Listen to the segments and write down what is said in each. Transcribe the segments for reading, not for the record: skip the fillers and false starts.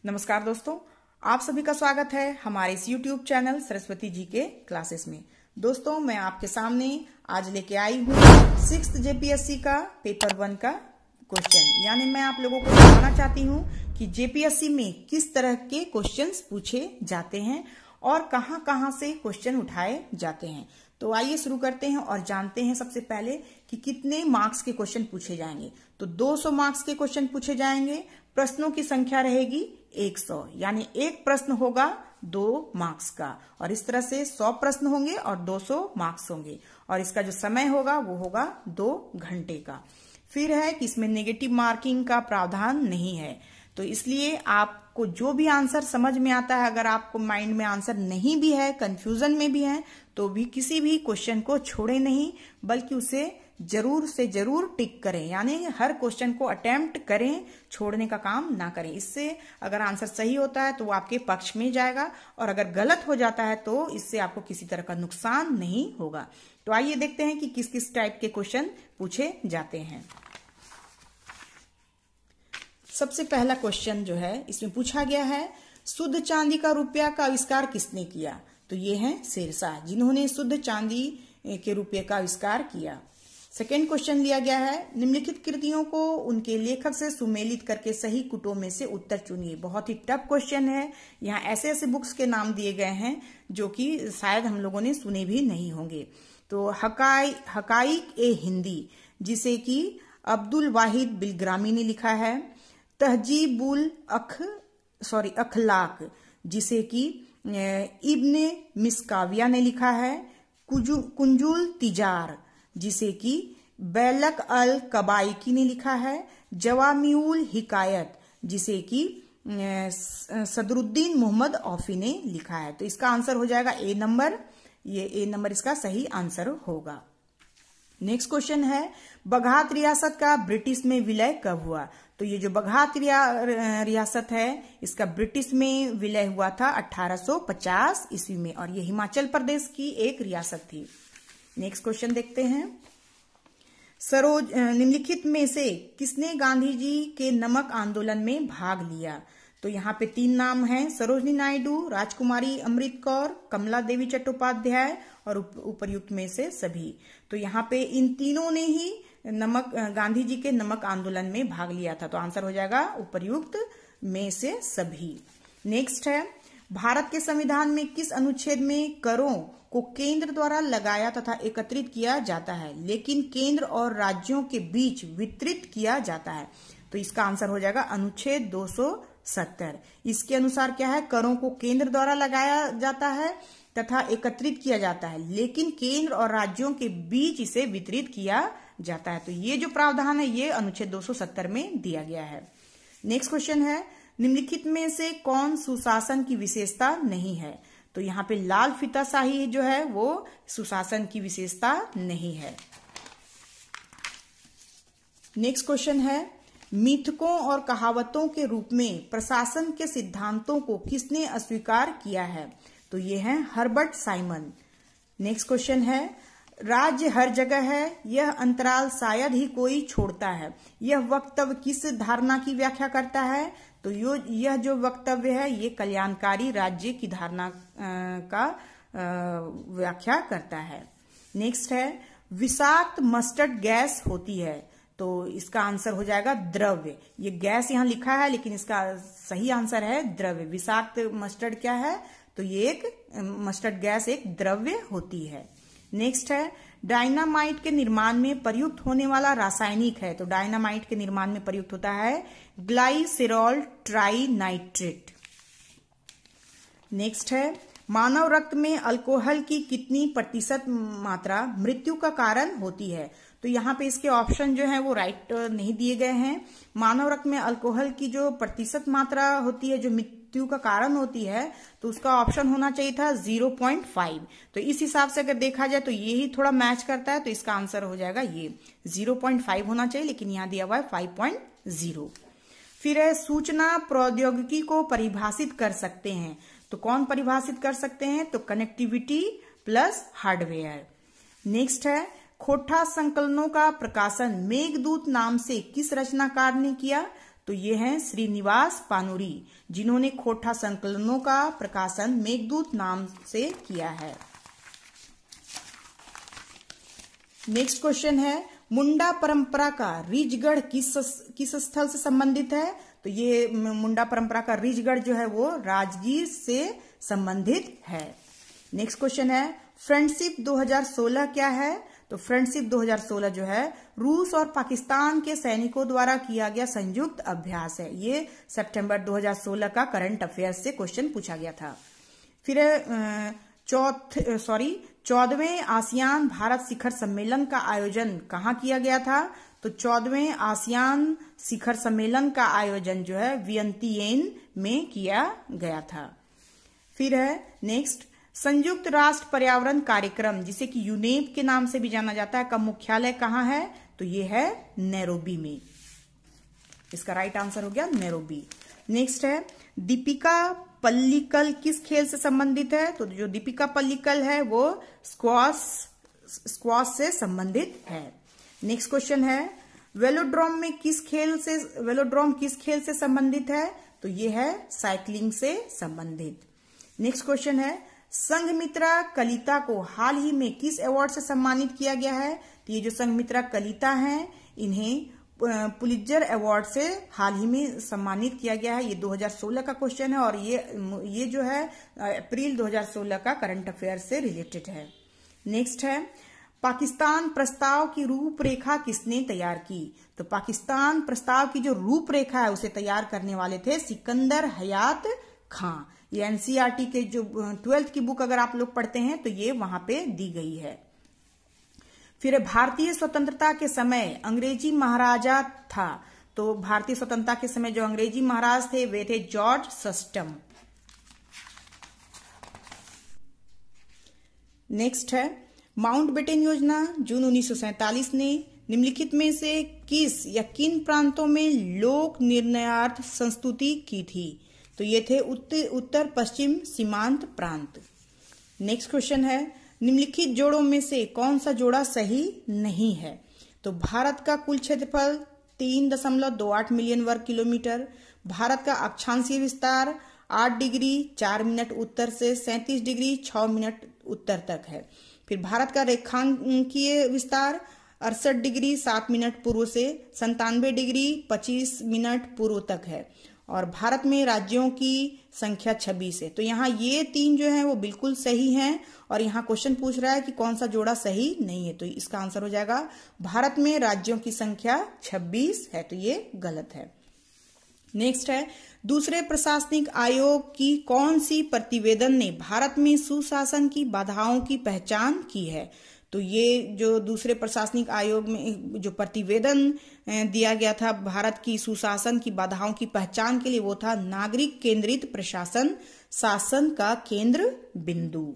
नमस्कार दोस्तों, आप सभी का स्वागत है हमारे इस YouTube चैनल सरस्वती जी के क्लासेस में। दोस्तों, मैं आपके सामने आज लेके आई हूँ 6th JPSC का पेपर 1 का क्वेश्चन। यानी मैं आप लोगों को बताना चाहती हूँ कि JPSC में किस तरह के क्वेश्चंस पूछे जाते हैं और कहाँ से क्वेश्चन उठाए जाते हैं। तो आइए शुरू करते हैं और जानते हैं सबसे पहले कि कितने मार्क्स के क्वेश्चन पूछे जाएंगे। तो 200 मार्क्स के क्वेश्चन पूछे जाएंगे। प्रश्नों की संख्या रहेगी 100, यानी एक प्रश्न होगा 2 मार्क्स का, और इस तरह से 100 प्रश्न होंगे और 200 मार्क्स होंगे, और इसका जो समय होगा वो होगा 2 घंटे का। फिर है कि इसमें नेगेटिव मार्किंग का प्रावधान नहीं है, तो इसलिए आपको जो भी आंसर समझ में आता है, अगर आपको माइंड में आंसर नहीं भी है, कंफ्यूजन में भी है, तो भी किसी भी क्वेश्चन को छोड़े नहीं, बल्कि उसे जरूर से जरूर टिक करें। यानी हर क्वेश्चन को अटेम्प्ट करें, छोड़ने का काम ना करें। इससे अगर आंसर सही होता है तो वो आपके पक्ष में जाएगा, और अगर गलत हो जाता है तो इससे आपको किसी तरह का नुकसान नहीं होगा। तो आइए देखते हैं कि किस किस टाइप के क्वेश्चन पूछे जाते हैं। सबसे पहला क्वेश्चन जो है इसमें पूछा गया है, शुद्ध चांदी का रुपया का आविष्कार किसने किया? तो ये है शेरशाह, जिन्होंने शुद्ध चांदी के रुपये का आविष्कार किया। सेकेंड क्वेश्चन लिया गया है, निम्नलिखित कृतियों को उनके लेखक से सुमेलित करके सही कुटों में से उत्तर चुनिए। बहुत ही टफ क्वेश्चन है। यहाँ ऐसे ऐसे बुक्स के नाम दिए गए हैं जो कि शायद हम लोगों ने सुने भी नहीं होंगे। तो हकाइक ए हिंदी, जिसे कि अब्दुल वाहिद बिलग्रामी ने लिखा है। तहजीबुल अखलाक, जिसे कि इब्ने मिसकाविया ने लिखा है। कुंजुल तिजार, जिसे कि बैलक अल कबाइकी ने लिखा है। जवामिउल हिकायत, जिसे कि सदरुद्दीन मोहम्मद औफी ने लिखा है। तो इसका आंसर हो जाएगा ए नंबर। ये ए नंबर इसका सही आंसर होगा। नेक्स्ट क्वेश्चन है, बघात रियासत का ब्रिटिश में विलय कब हुआ? तो ये जो बघात रियासत है इसका ब्रिटिश में विलय हुआ था 1850 ईस्वी में, और ये हिमाचल प्रदेश की एक रियासत थी। नेक्स्ट क्वेश्चन देखते हैं, निम्नलिखित में से किसने गांधी जी के नमक आंदोलन में भाग लिया? तो यहाँ पे 3 नाम हैं, सरोजनी नायडू, राजकुमारी अमृत कौर, कमला देवी चट्टोपाध्याय, और उपर्युक्त में से सभी। तो यहाँ पे इन तीनों ने ही गांधी जी के नमक आंदोलन में भाग लिया था। तो आंसर हो जाएगा उपर्युक्त में से सभी। नेक्स्ट है, भारत के संविधान में किस अनुच्छेद में करों को केंद्र द्वारा लगाया तथा एकत्रित किया जाता है, लेकिन केंद्र और राज्यों के बीच वितरित किया जाता है? तो इसका आंसर हो जाएगा अनुच्छेद 270। इसके अनुसार क्या है, करों को केंद्र द्वारा लगाया जाता है तथा एकत्रित किया जाता है, लेकिन केंद्र और राज्यों के बीच इसे वितरित किया जाता है। तो ये जो प्रावधान है ये अनुच्छेद 270 में दिया गया है। नेक्स्ट क्वेश्चन है, निम्नलिखित में से कौन सुशासन की विशेषता नहीं है? तो यहाँ पे लाल फीताशाही जो है वो सुशासन की विशेषता नहीं है। नेक्स्ट क्वेश्चन है, मिथकों और कहावतों के रूप में प्रशासन के सिद्धांतों को किसने अस्वीकार किया है? तो ये है हर्बर्ट साइमन। नेक्स्ट क्वेश्चन है, राज्य हर जगह है, यह अंतराल शायद ही कोई छोड़ता है, यह वक्तव्य किस धारणा की व्याख्या करता है? तो यह जो वक्तव्य है ये कल्याणकारी राज्य की धारणा का व्याख्या करता है। नेक्स्ट है, विषाक्त मस्टर्ड गैस होती है? तो इसका आंसर हो जाएगा द्रव्य। ये गैस यहाँ लिखा है लेकिन इसका सही आंसर है द्रव्य। विषाक्त मस्टर्ड क्या है? तो ये एक मस्टर्ड गैस एक द्रव्य होती है। नेक्स्ट है, डायनामाइट के निर्माण में प्रयुक्त होने वाला रासायनिक है? तो डायनामाइट के निर्माण में प्रयुक्त होता है ग्लाइसेरॉल ट्राइनाइट्रेट। नेक्स्ट है, मानव रक्त में अल्कोहल की कितनी प्रतिशत मात्रा मृत्यु का कारण होती है? तो यहाँ पे इसके ऑप्शन जो है वो राइट नहीं दिए गए हैं। मानव रक्त में अल्कोहल की जो प्रतिशत मात्रा होती है जो मृत्यु का कारण होती है, तो उसका ऑप्शन होना चाहिए था 0.5। तो इस हिसाब से अगर देखा जाए तो ये ही थोड़ा मैच करता है, तो इसका आंसर हो जाएगा ये 0.5 होना चाहिए, लेकिन यहाँ दिया हुआ है 5.0। फिर है, सूचना प्रौद्योगिकी को परिभाषित कर सकते हैं? तो कौन परिभाषित कर सकते हैं? तो कनेक्टिविटी प्लस हार्डवेयर। नेक्स्ट है, खोटा संकलनों का प्रकाशन मेघदूत नाम से किस रचनाकार ने किया? तो ये हैं श्रीनिवास पानुरी, जिन्होंने खोटा संकलनों का प्रकाशन मेघदूत नाम से किया है। नेक्स्ट क्वेश्चन है, मुंडा परंपरा का रीजगढ़ किस स्थल से संबंधित है? तो ये मुंडा परंपरा का रीजगढ़ जो है वो राजगीर से संबंधित है। नेक्स्ट क्वेश्चन है, फ्रेंडशिप 2016 क्या है? तो फ्रेंडशिप 2016 जो है रूस और पाकिस्तान के सैनिकों द्वारा किया गया संयुक्त अभ्यास है। ये सितंबर 2016 का करंट अफेयर्स से क्वेश्चन पूछा गया था। फिर 14वें आसियान भारत शिखर सम्मेलन का आयोजन कहाँ किया गया था? तो 14वें आसियान शिखर सम्मेलन का आयोजन जो है वियंतियेन में किया गया था। फिर है नेक्स्ट, संयुक्त राष्ट्र पर्यावरण कार्यक्रम जिसे कि यूनेप के नाम से भी जाना जाता है, का मुख्यालय कहाँ है? तो ये है नैरोबी में। इसका राइट आंसर हो गया नैरोबी। नेक्स्ट है, दीपिका पल्लिकल किस खेल से संबंधित है? तो जो दीपिका पल्लिकल है वो स्क्वॉश से संबंधित है। नेक्स्ट क्वेश्चन है, वेलोड्रोम किस खेल से संबंधित है? तो ये है साइकिलिंग से संबंधित। नेक्स्ट क्वेश्चन है, संघमित्रा कलिता को हाल ही में किस अवार्ड से सम्मानित किया गया है? तो ये जो संघमित्रा कलिता हैं इन्हें पुलित्जर अवार्ड से हाल ही में सम्मानित किया गया है। ये 2016 का क्वेश्चन है और ये जो है अप्रैल 2016 का करंट अफेयर से रिलेटेड है। नेक्स्ट है, पाकिस्तान प्रस्ताव की रूपरेखा किसने तैयार की? तो पाकिस्तान प्रस्ताव की जो रूपरेखा है उसे तैयार करने वाले थे सिकंदर हयात खां। ये एनसीईआरटी के जो 12th की बुक अगर आप लोग पढ़ते हैं तो ये वहां पे दी गई है। फिर भारतीय स्वतंत्रता के समय अंग्रेजी महाराजा था, तो भारतीय स्वतंत्रता के समय जो अंग्रेजी महाराज थे वे थे जॉर्ज सस्टम। नेक्स्ट है, माउंटबेटन योजना जून 1947 ने निम्नलिखित में से किस या किन प्रांतों में लोक निर्णयार्थ संस्तुति की थी? तो ये थे उत्तर पश्चिम सीमांत प्रांत। नेक्स्ट क्वेश्चन है, निम्नलिखित जोड़ों में से कौन सा जोड़ा सही नहीं है? तो भारत का कुल क्षेत्रफल 3.28 मिलियन वर्ग किलोमीटर, भारत का अक्षांशीय विस्तार 8 डिग्री 4 मिनट उत्तर से 37 डिग्री 6 मिनट उत्तर तक है। फिर भारत का रेखांकीय विस्तार 68 डिग्री 7 मिनट पूर्व से 97 डिग्री 25 मिनट पूर्व तक है और भारत में राज्यों की संख्या 26 है। तो यहाँ ये 3 जो है वो बिल्कुल सही हैं और यहाँ क्वेश्चन पूछ रहा है कि कौन सा जोड़ा सही नहीं है, तो इसका आंसर हो जाएगा भारत में राज्यों की संख्या 26 है, तो ये गलत है। नेक्स्ट है, दूसरे प्रशासनिक आयोग की कौन सी प्रतिवेदन ने भारत में सुशासन की बाधाओं की पहचान की है? तो ये जो दूसरे प्रशासनिक आयोग में जो प्रतिवेदन दिया गया था भारत की सुशासन की बाधाओं की पहचान के लिए वो था नागरिक केंद्रित प्रशासन, शासन का केंद्र बिंदु।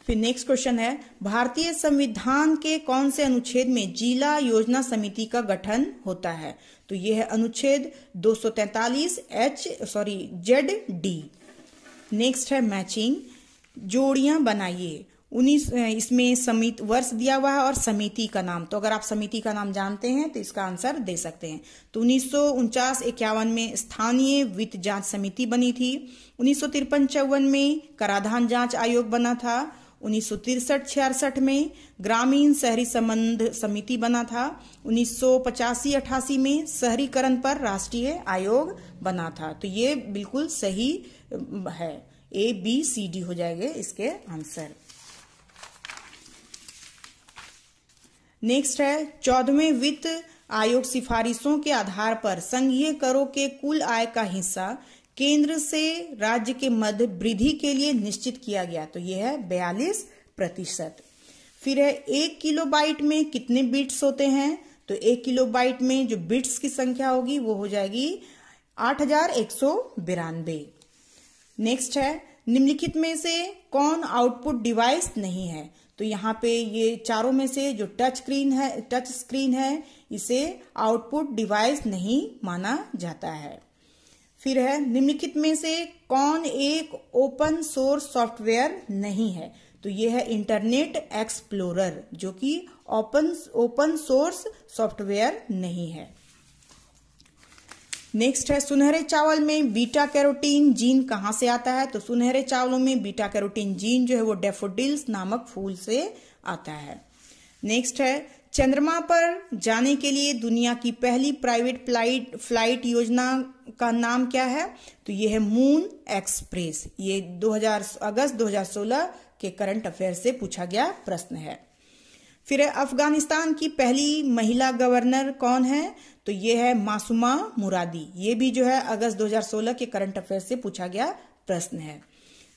फिर नेक्स्ट क्वेश्चन है, भारतीय संविधान के कौन से अनुच्छेद में जिला योजना समिति का गठन होता है? तो ये है अनुच्छेद 243 ZD। नेक्स्ट है मैचिंग, जोड़ियां बनाइए। इसमें समिति वर्ष दिया हुआ है और समिति का नाम, तो अगर आप समिति का नाम जानते हैं तो इसका आंसर दे सकते हैं। तो 1949-51 में स्थानीय वित्त जांच समिति बनी थी, 1953-54 में कराधान जांच आयोग बना था, 1963-66 में ग्रामीण शहरी संबंध समिति बना था, 1985-88 में शहरीकरण पर राष्ट्रीय आयोग बना था। तो ये बिल्कुल सही है, ABCD हो जाएंगे इसके आंसर। नेक्स्ट है, 14वें वित्त आयोग सिफारिशों के आधार पर संघीय करों के कुल आय का हिस्सा केंद्र से राज्य के मध्य वृद्धि के लिए निश्चित किया गया, तो यह है 42%। फिर है, 1 किलोबाइट में कितने बिट्स होते हैं? तो 1 किलोबाइट में जो बिट्स की संख्या होगी वो हो जाएगी 8192। नेक्स्ट है, निम्नलिखित में से कौन आउटपुट डिवाइस नहीं है? तो यहाँ पे ये चारों में से जो टच स्क्रीन है इसे आउटपुट डिवाइस नहीं माना जाता है। फिर है, निम्नलिखित में से कौन एक ओपन सोर्स सॉफ्टवेयर नहीं है? तो ये है इंटरनेट एक्सप्लोरर, जो कि ओपन सोर्स सॉफ्टवेयर नहीं है। नेक्स्ट है सुनहरे चावल में बीटा कैरोटीन जीन कहां से आता है? तो सुनहरे चावलों में बीटा कैरोटीन जीन जो है वो डैफोडिल्स नामक फूल से आता है। नेक्स्ट है चंद्रमा पर जाने के लिए दुनिया की पहली प्राइवेट फ्लाइट योजना का नाम क्या है? तो ये है मून एक्सप्रेस। ये अगस्त 2016 के करंट अफेयर से पूछा गया प्रश्न है। फिर अफगानिस्तान की पहली महिला गवर्नर कौन है? तो ये है मासूमा मुरादी। ये भी जो है अगस्त 2016 के करंट अफेयर से पूछा गया प्रश्न है।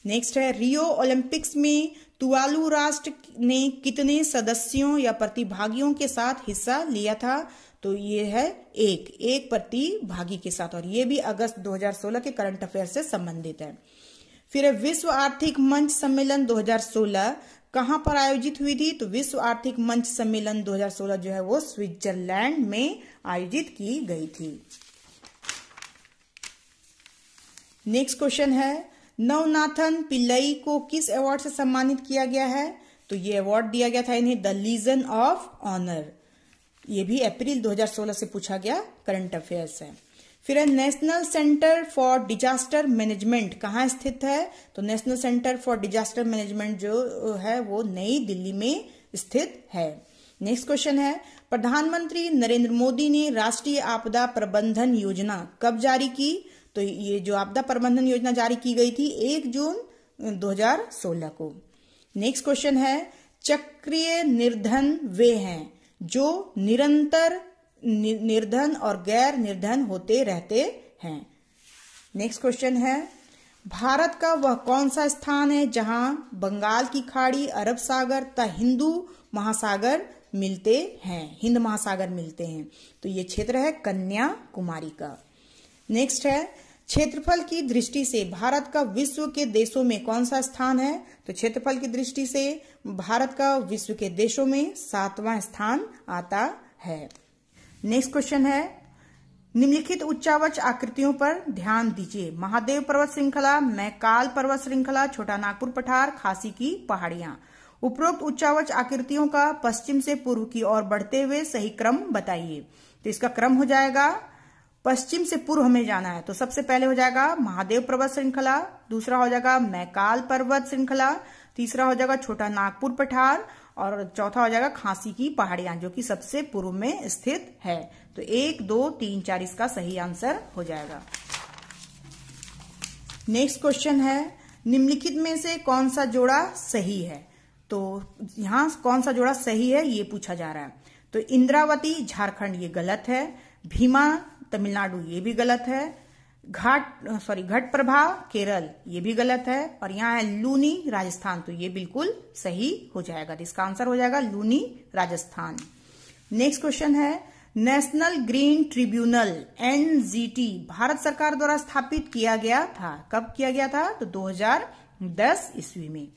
नेक्स्ट है रियो ओलंपिक्स में तुवालू राष्ट्र ने कितने सदस्यों या प्रतिभागियों के साथ हिस्सा लिया था? तो ये है एक प्रतिभागी के साथ, और ये भी अगस्त 2016 के करंट अफेयर से संबंधित है। फिर विश्व आर्थिक मंच सम्मेलन 2016 कहां पर आयोजित हुई थी? तो विश्व आर्थिक मंच सम्मेलन 2016 जो है वो स्विट्जरलैंड में आयोजित की गई थी। नेक्स्ट क्वेश्चन है नवनाथन पिल्लई को किस अवार्ड से सम्मानित किया गया है? तो ये अवार्ड दिया गया था इन्हें द लीजन ऑफ ऑनर। ये भी अप्रैल 2016 से पूछा गया करंट अफेयर्स है। फिर national centre for disaster management कहाँ स्थित है? तो national centre for disaster management जो है वो नई दिल्ली में स्थित है। नेक्स्ट क्वेश्चन है प्रधानमंत्री नरेंद्र मोदी ने राष्ट्रीय आपदा प्रबंधन योजना कब जारी की? तो ये जो आपदा प्रबंधन योजना जारी की गई थी 1 जून 2016 को। नेक्स्ट क्वेश्चन है चक्रीय निर्धन वे हैं जो निरंतर निर्धन और गैर निर्धन होते रहते हैं। नेक्स्ट क्वेश्चन है भारत का वह कौन सा स्थान है जहां बंगाल की खाड़ी, अरब सागर तथा हिंद महासागर मिलते हैं? तो ये क्षेत्र है कन्याकुमारी का। नेक्स्ट है क्षेत्रफल की दृष्टि से भारत का विश्व के देशों में कौन सा स्थान है? तो क्षेत्रफल की दृष्टि से भारत का विश्व के देशों में 7वां स्थान आता है। नेक्स्ट क्वेश्चन है निम्नलिखित उच्चावच आकृतियों पर ध्यान दीजिए। महादेव पर्वत श्रृंखला, मैकाल पर्वत श्रृंखला, छोटा नागपुर पठार, खासी की पहाड़ियां। उपरोक्त उच्चावच आकृतियों का पश्चिम से पूर्व की ओर बढ़ते हुए सही क्रम बताइए। तो इसका क्रम हो जाएगा पश्चिम से पूर्व हमें जाना है, तो सबसे पहले हो जाएगा महादेव पर्वत श्रृंखला, दूसरा हो जाएगा मैकाल पर्वत श्रृंखला, तीसरा हो जाएगा छोटा नागपुर पठार और चौथा हो जाएगा खासी की पहाड़ियां जो कि सबसे पूर्व में स्थित है। तो 1, 2, 3, 4 इसका सही आंसर हो जाएगा। नेक्स्ट क्वेश्चन है निम्नलिखित में से कौन सा जोड़ा सही है? तो यहां कौन सा जोड़ा सही है ये पूछा जा रहा है। तो इंद्रावती झारखंड ये गलत है, भीमा तमिलनाडु ये भी गलत है, घट प्रभा केरल ये भी गलत है, और यहाँ है लूनी राजस्थान, तो ये बिल्कुल सही हो जाएगा। तो इसका आंसर हो जाएगा लूनी राजस्थान। नेक्स्ट क्वेश्चन है national green tribunal NGT Bharat सरकार द्वारा स्थापित किया गया था। कब किया गया था? तो 2010 ईस्वी में।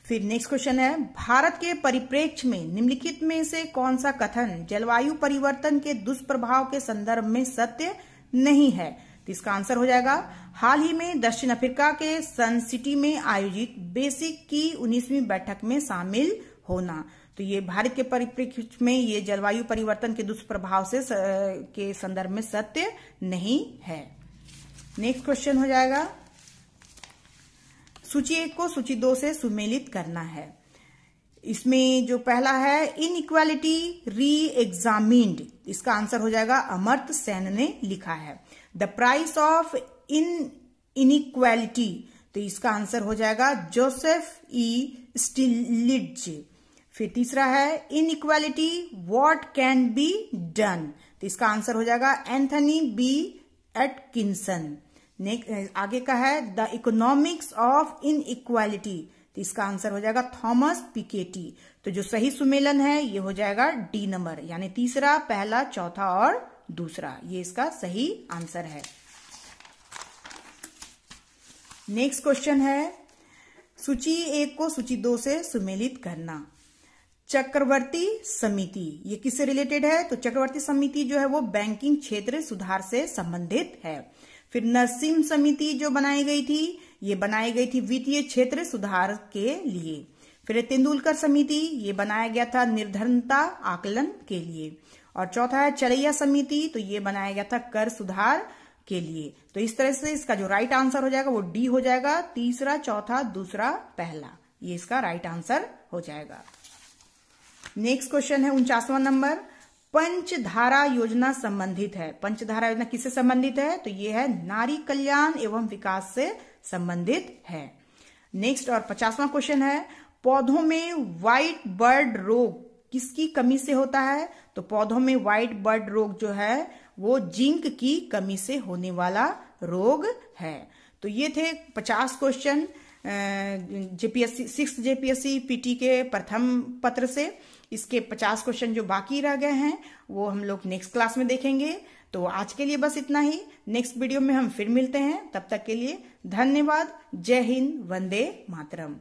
फिर नेक्स्ट क्वेश्चन है भारत के परिप्रेक्ष्य में निम्नलिखित में से कौन सा कथन जलवायु परिवर्तन के दुष्प्रभाव के संदर्भ में सत्य नहीं है? तो इसका आंसर हो जाएगा हाल ही में दक्षिण अफ्रीका के सन सिटी में आयोजित बेसिक की 19वीं बैठक में शामिल होना। तो ये भारत के परिप्रेक्ष्य में ये जलवायु परिवर्तन के दुष्प्रभाव से के संदर्भ में सत्य नहीं है। नेक्स्ट क्वेश्चन हो जाएगा सूची 1 को सूची 2 से सुमेलित करना है। इसमें जो पहला है इनइक्वालिटी री एग्जामिन्ड, इसका आंसर हो जाएगा अमर्त्य सेन ने लिखा है। द प्राइस ऑफ इनइक्वालिटी, तो इसका आंसर हो जाएगा जोसेफ ई स्टिलिड्ज। फिर तीसरा है inequality what can be done, तो इसका आंसर हो जाएगा एंथनी बी एटकिंसन। आगे का है द इकोनॉमिक्स ऑफ इनइक्वालिटी, तो इसका आंसर हो जाएगा थॉमस पिकेटी। तो जो सही सुमेलन है ये हो जाएगा डी नंबर, यानी तीसरा, पहला, चौथा और दूसरा, ये इसका सही आंसर है। नेक्स्ट क्वेश्चन है सूची 1 को सूची 2 से सुमेलित करना। चक्रवर्ती समिति ये किससे रिलेटेड है? तो चक्रवर्ती समिति जो है वो बैंकिंग क्षेत्र सुधार से संबंधित है। फिर नरसिम्हा समिति जो बनाई गई थी ये बनाई गई थी वित्तीय क्षेत्र सुधार के लिए। फिर तेंदुलकर समिति ये बनाया गया था निर्धनता आकलन के लिए। और चौथा है चरैया समिति, तो ये बनाया गया था कर सुधार के लिए। तो इस तरह से इसका जो राइट आंसर हो जाएगा वो डी हो जाएगा, तीसरा, चौथा, दूसरा, पहला, ये इसका राइट आंसर हो जाएगा। नेक्स्ट क्वेश्चन है 49वां नंबर, पंचधारा योजना संबंधित है। पंचधारा योजना किससे संबंधित है? तो ये है नारी कल्याण एवं विकास से संबंधित है। नेक्स्ट और 50वां क्वेश्चन है, पौधों में व्हाइट बर्ड रोग किसकी कमी से होता है? तो पौधों में व्हाइट बर्ड रोग जो है वो जिंक की कमी से होने वाला रोग है। तो ये थे 50 question JPSC 6th JPSC PT के प्रथम पत्र से। इसके 50 क्वेश्चन जो बाकी रह गए हैं वो हम लोग नेक्स्ट क्लास में देखेंगे। तो आज के लिए बस इतना ही, नेक्स्ट वीडियो में हम फिर मिलते हैं। तब तक के लिए धन्यवाद। जय हिंद, वंदे मातरम।